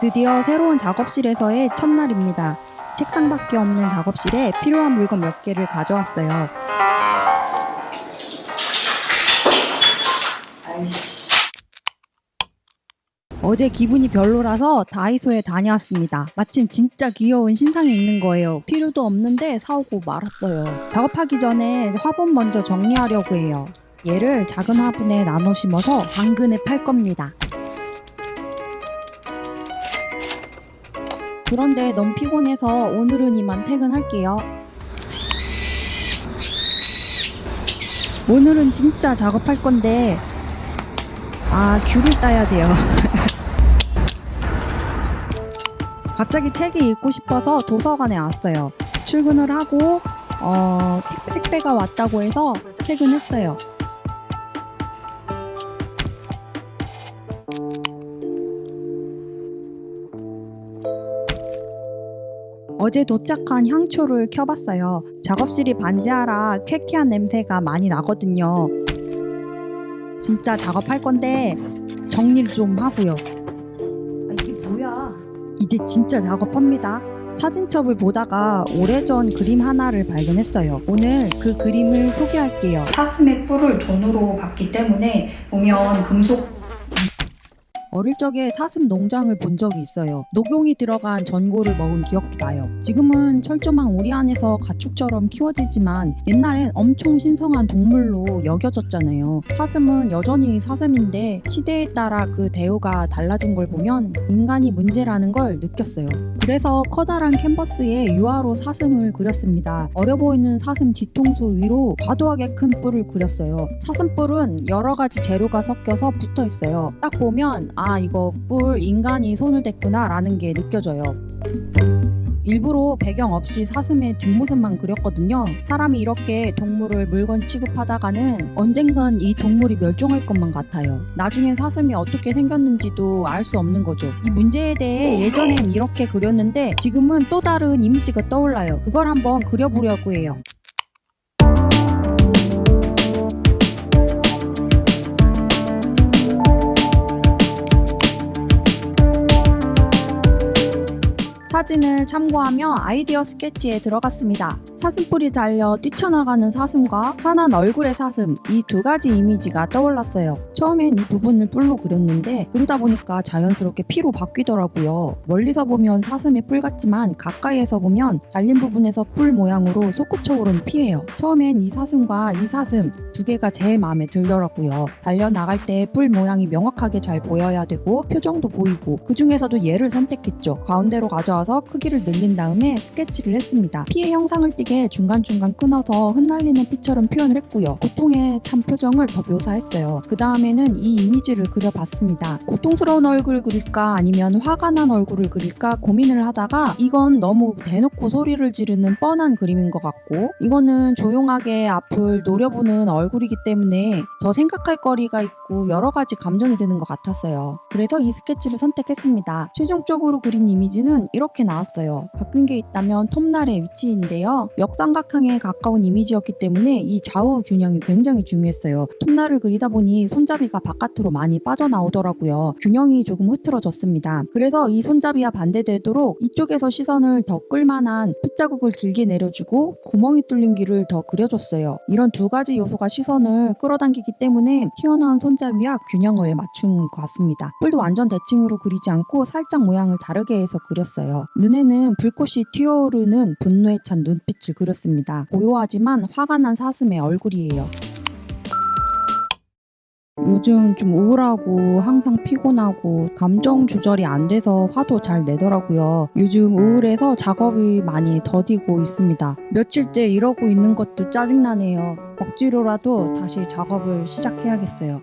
드디어 새로운 작업실에서의 첫날입니다. 책상밖에 없는 작업실에 필요한 물건 몇 개를 가져왔어요. 어제 기분이 별로라서 다이소에 다녀왔습니다. 마침 진짜 귀여운 신상이 있는 거예요. 필요도 없는데 사오고 말았어요. 작업하기 전에 화분 먼저 정리하려고 해요. 얘를 작은 화분에 나눠 심어서 당근에 팔 겁니다. 그런데 너무 피곤해서 오늘은 이만 퇴근할게요. 오늘은 진짜 작업할 건데 귤을 따야 돼요. 갑자기 책이 읽고 싶어서 도서관에 왔어요. 출근을 하고 택배가 왔다고 해서 퇴근했어요. 어제 도착한 향초를 켜봤어요. 작업실이 반지하라 쾌쾌한 냄새가 많이 나거든요. 진짜 작업할 건데 정리를 좀 하고요. 이게 뭐야? 이제 진짜 작업합니다. 사진첩을 보다가 오래전 그림 하나를 발견했어요. 오늘 그 그림을 소개할게요. 사슴의 뿔을 돈으로 받기 때문에 보면 금속 어릴 적에 사슴 농장을 본 적이 있어요. 녹용이 들어간 전골을 먹은 기억도 나요. 지금은 철조망 우리 안에서 가축처럼 키워지지만 옛날엔 엄청 신성한 동물로 여겨졌잖아요. 사슴은 여전히 사슴인데 시대에 따라 그 대우가 달라진 걸 보면 인간이 문제라는 걸 느꼈어요. 그래서 커다란 캔버스에 유화로 사슴을 그렸습니다. 어려 보이는 사슴 뒤통수 위로 과도하게 큰 뿔을 그렸어요. 사슴 뿔은 여러 가지 재료가 섞여서 붙어 있어요. 딱 보면 이거 뿔 인간이 손을 댔구나 라는 게 느껴져요. 일부러 배경 없이 사슴의 뒷모습만 그렸거든요. 사람이 이렇게 동물을 물건 취급하다가는 언젠간 이 동물이 멸종할 것만 같아요. 나중에 사슴이 어떻게 생겼는지도 알 수 없는 거죠. 이 문제에 대해 예전엔 이렇게 그렸는데 지금은 또 다른 이미지가 떠올라요. 그걸 한번 그려보려고 해요. 사진을 참고하며 아이디어 스케치에 들어갔습니다. 사슴뿔이 달려 뛰쳐나가는 사슴과 환한 얼굴의 사슴, 이 두 가지 이미지가 떠올랐어요. 처음엔 이 부분을 뿔로 그렸는데 그러다 보니까 자연스럽게 피로 바뀌더라고요. 멀리서 보면 사슴의 뿔 같지만 가까이에서 보면 달린 부분에서 뿔 모양으로 솟구쳐오른 피예요. 처음엔 이 사슴과 이 사슴 두 개가 제일 마음에 들더라고요. 달려나갈 때 뿔 모양이 명확하게 잘 보여야 되고 표정도 보이고 그 중에서도 얘를 선택했죠. 가운데로 가져와서 크기를 늘린 다음에 스케치를 했습니다. 피의 형상을 띠게 중간중간 끊어서 흩날리는 피처럼 표현을 했고요. 고통에 찬 표정을 더 묘사했어요. 그 다음에는 이 이미지를 그려봤습니다. 고통스러운 얼굴을 그릴까 아니면 화가 난 얼굴을 그릴까 고민을 하다가 이건 너무 대놓고 소리를 지르는 뻔한 그림인 것 같고 이거는 조용하게 앞을 노려보는 얼굴이기 때문에 더 생각할 거리가 있고 여러 가지 감정이 드는 것 같았어요. 그래서 이 스케치를 선택했습니다. 최종적으로 그린 이미지는 이렇게 나왔어요. 바뀐 게 있다면 톱날의 위치인데요. 역삼각형에 가까운 이미지였기 때문에 이 좌우 균형이 굉장히 중요했어요. 톱날을 그리다 보니 손잡이가 바깥으로 많이 빠져나오더라고요. 균형이 조금 흐트러졌습니다. 그래서 이 손잡이와 반대되도록 이쪽에서 시선을 더 끌만한 핏자국을 길게 내려주고 구멍이 뚫린 길을 더 그려줬어요. 이런 두 가지 요소가 시선을 끌어당기기 때문에 튀어나온 손잡이와 균형을 맞춘 것 같습니다. 뿔도 완전 대칭으로 그리지 않고 살짝 모양을 다르게 해서 그렸어요. 눈에는 불꽃이 튀어오르는 분노에 찬 눈빛을 그렸습니다. 고요하지만 화가 난 사슴의 얼굴이에요. 요즘 좀 우울하고 항상 피곤하고 감정 조절이 안 돼서 화도 잘 내더라고요. 요즘 우울해서 작업이 많이 더디고 있습니다. 며칠째 이러고 있는 것도 짜증나네요. 억지로라도 다시 작업을 시작해야겠어요.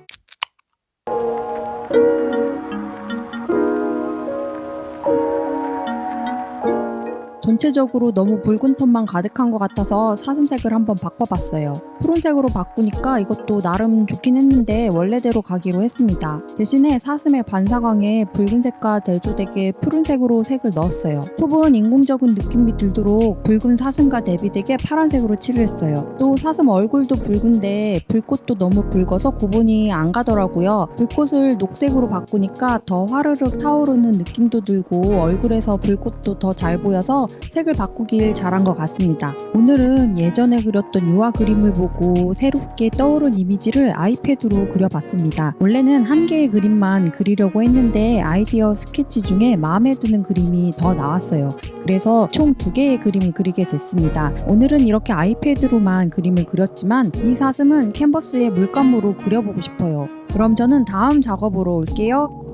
전체적으로 너무 붉은 톤만 가득한 것 같아서 사슴색을 한번 바꿔봤어요. 푸른색으로 바꾸니까 이것도 나름 좋긴 했는데 원래대로 가기로 했습니다. 대신에 사슴의 반사광에 붉은색과 대조되게 푸른색으로 색을 넣었어요. 톱은 인공적인 느낌이 들도록 붉은 사슴과 대비되게 파란색으로 칠을 했어요. 또 사슴 얼굴도 붉은데 불꽃도 너무 붉어서 구분이 안 가더라고요. 불꽃을 녹색으로 바꾸니까 더 화르륵 타오르는 느낌도 들고 얼굴에서 불꽃도 더 잘 보여서 색을 바꾸길 잘한 것 같습니다. 오늘은 예전에 그렸던 유화 그림을 보고 새롭게 떠오른 이미지를 아이패드로 그려봤습니다. 원래는 한 개의 그림만 그리려고 했는데 아이디어 스케치 중에 마음에 드는 그림이 더 나왔어요. 그래서 총 2개의 그림을 그리게 됐습니다. 오늘은 이렇게 아이패드로만 그림을 그렸지만 이 사슴은 캔버스에 물감으로 그려보고 싶어요. 그럼 저는 다음 작업으로 올게요.